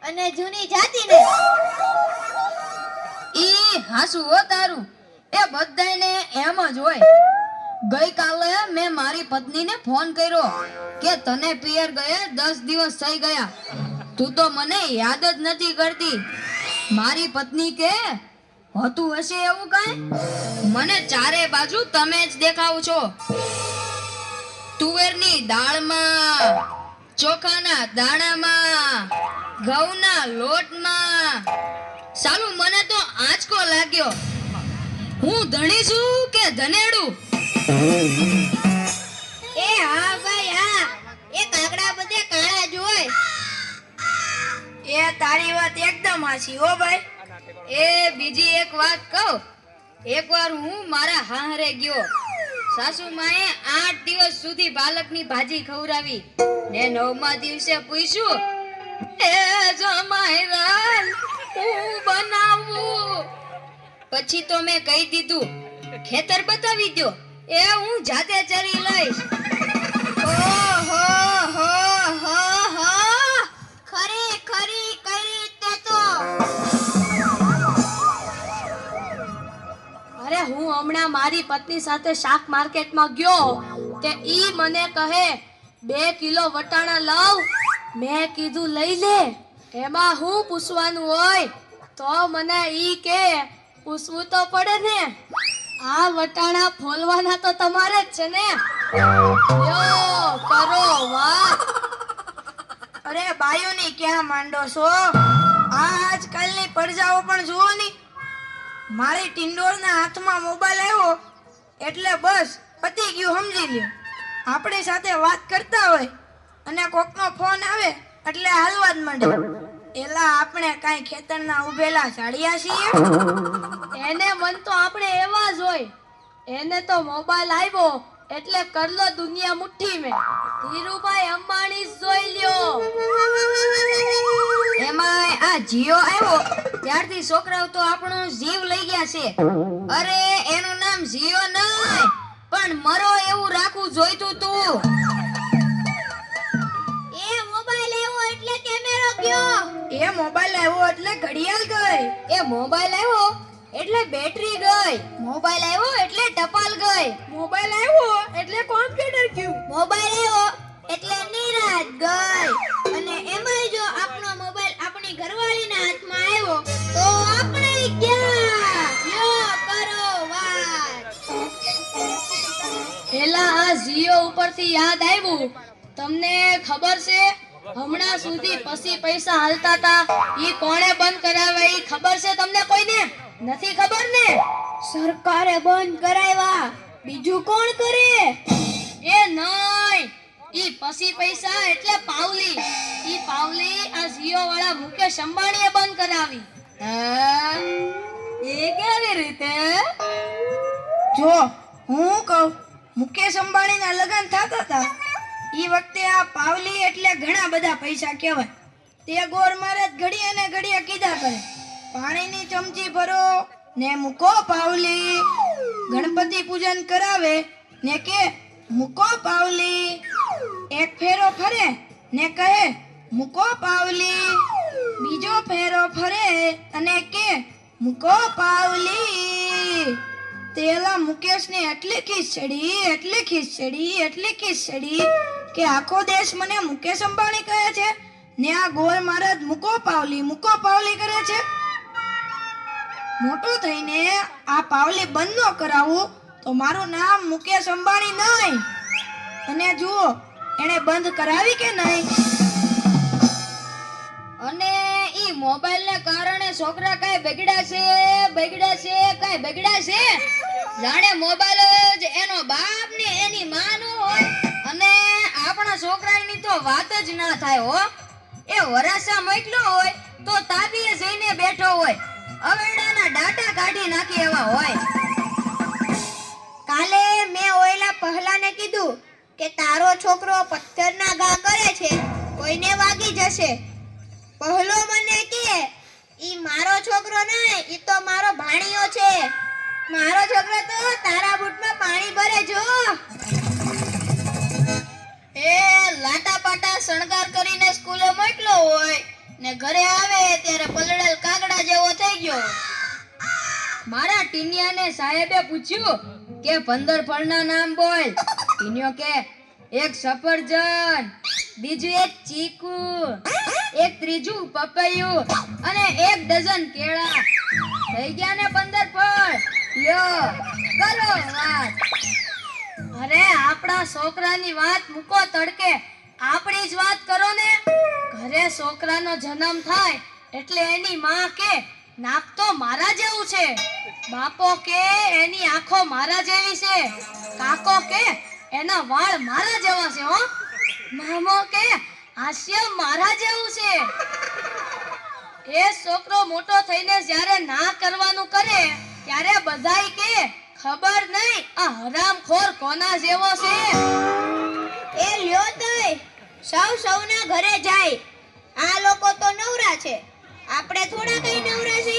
અને જૂની જાતિને. ઈ હાસુ હો તારું, એ બધાયને એમ જ હોય. ગઈકાલે મેં મારી પત્નીને ફોન કર્યો કે તને પિયર ગયે 10 દિવસ થઈ ગયા, તું તો મને યાદ જ નથી કરતી. મારી પત્ની કે હોતું હશે એવું કાંઈ? મને ચારે બાજુ તમે જ દેખાવ છો. તુવેરની દાળમાં, ચોખાના દાણામાં, ઘઉંના લોટમાં. સાલું મને તો આંચકો લાગ્યો. હું ધણી છું કે ધનેડું? એ હા ભાઈ હા, એ કાગડા બધે કાળા જ હોય. એ તારી વાત એકદમ હાચી હો ભાઈ. એ બીજી એક વાત કહું. એકવાર હું મારા હાહરે ગયો. સાસુમાએ 8 દિવસ સુધી પાલકની ભાજી ખવડાવી ને 9મા દિવસે પૂછ્યું, એ જમાઈ રાલ હું બનાવું? પછી તો મેં કહી દીધું, ખેતર બતાવી દો, એ હું જાતે ચરી લઈશ. ઓહો હો હો હો, ખરી ખરી કરી તે તો. અરે હું હમણાં મારી પત્ની સાથે શાક માર્કેટમાં ગયો તે ઈ મને કહે 2 કિલો વટાણા લાવ. મેં કીધું લઈ લે, એમાં હું પૂછવાનું હોય? તો મને ઈ કે પૂછવું તો પડે ને, આ વટાણા ફોલવાના તો તમારે જ છે ને. યો કરો વાત. અરે બાયોની ક્યાં માંડો છો? આજકાલની પડજાઓ પણ જુઓ ની. મારી ટિંડોળના હાથમાં મોબાઈલ આવ્યો એટલે બસ પતી ગયું, સમજી લ્યો. આપણી સાથે વાત કરતા હોય અને કોકનો ફોન આવે એટલે હાલવા જ માંડે. એલા આપણે કાંઈ ખેતરના ઉભેલા ઝાડિયા છીએ? એને મન તો આપણે એવા જ હોય. એને તો મોબાઈલ આવ્યો એટલે કરલો દુનિયા મુઠ્ઠી મેં. ધીરુભાઈ અંબાણી જ જોઈ લ્યો. એમાં આ જીઓ આવ્યો ત્યારથી છોકરાઓ તો આપણો જીવ લઈ ગયા છે. અરે એનું નામ જીઓ નહીં પણ મરો એવું રાખવું જોઈતું તું. એ મોબાઈલ આવ્યો એટલે કેમેરો ગયો. એ મોબાઈલ આવ્યો એટલે ઘડિયાળ ગઈ. એ મોબાઈલ આવ્યો એટલે બેટરી ગઈ. મોબાઈલ આવ્યો એટલે ટપાલ ગઈ. મોબાઈલ આવ્યો એટલે કોમ્પ્યુટર ગયું. મોબાઈલ આવ્યો એટલે નિરાત ગઈ. અને એમાંય જો આપણો મોબાઈલ આપણી ઘરવાળીના હાથમાં આવ્યો તો આપણે ગયા. યો કરો વાત. પેલા આ જીઓ ઉપરથી યાદ આવ્યું, તમને ખબર છે હમણાં સુધી પછી પૈસા હાલતા હતા ઈ કોણે બંધ કરાવ્યા? ઈ ખબર છે તમને કોઈને? નથી ખબર ને? સરકારે બંધ કરાવ્યા, બીજું કોણ કરે? એ નહીં, ઈ પછી પૈસા એટલે પાવલી. ઈ પાવલી આ જીઓ વાળા મુકેશ અંબાણીએ બંધ કરાવી. એ કેવી રીતે? જો હું કહું, મુકેશ અંબાણીના લગ્ન થતા હતા ઈ વખતે આ પાવલી એટલે ઘણા બધા પૈસા કહેવાય. તે ગોર મહારાજ ઘડીએ ને ઘડીએ કીધા કરે, પાણીની ચમચી ભરો ને મૂકો પાવલી. ગણપતિ પૂજન કરાવે ને કે મૂકો પાવલી. એક ફેરો ફરે ને કહે મૂકો પાવલી. બીજો ફેરો ફરે અને કે મૂકો પાવલી. તેલા મુકેશને એટલી ખીચડી કે આખો દેશ મને મુકેશ અંબાણી કહે છે ને આ ગોળ મહારાજ મૂકો પાવલી કરે છે. મોટો થઈને આ પાવલી બંધ ન કરાવું તો મારું નામ મુકેશ અંબાણી નહીં. અને જુઓ એને બંધ કરાવી કે નહીં. અને ઈ મોબાઈલને કારણે છોકરા કાંઈ બગડ્યા છે. જાણે મોબાઈલ જ એનો બાપ ને એની માં નો હોય. અને આપણા છોકરાની તો વાત જ ના થાય હો. એ વરાસા મોકલો હોય તો તાબીએ જઈને બેઠો હોય, અવેડાના ડાટા કાઢી નાખી એવા હોય. કાલે મેં ઓયલા પહેલાને કીધું કે તારો છોકરો પથ્થરના ઘા કરે છે, કોઈને વાગી જશે. પહેલો મને કહે ઈ મારો છોકરો નહીં, ઈ તો મારો ભાણિયો છે. મારો છોકરો તો તારા બૂટમાં પાણી ભરે જો. એ લાટા પાટા શણગાર કરીને સ્કૂલે મોકલો હોય ને ઘરે આવે ત્યારે પલળેલ કાગડા જેવો થઈ ગયો. મારા ટીનિયાને સાહેબે પૂછ્યું કે 15 ફળના નામ બોલ. ટીનિયો કે એક સફરજન, બીજું એક ચીકુ, એક ત્રીજું પપૈયું અને 1 ડઝન કેળા. થઈ ગયા ને 15 ફળ. લ્યો કરો વાત. અરે આપણા છોકરાની વાત મૂકો તડકે, આપણી જ વાત કરો ને. ઘરે છોકરાનો જન્મ થાય એટલે એની માં કે નાક તો મારા જેવું છે, બાપો કે એની આંખો મારા જેવી છે, કાકો કે એના વાળ મારા જેવા છે હો, મામો કે હાસ્ય મારા જેવું છે. એ છોકરો મોટો થઈને જ્યારે ના કરવાનું કરે ત્યારે બધાય કે ખબર નહીં આ હરામખોર કોના જેવો છે. એ લ્યો તોય સૌ સૌના ઘરે જાય. આ લોકો તો નવરા છે, આપણે થોડા કઈ નવરા છીએ.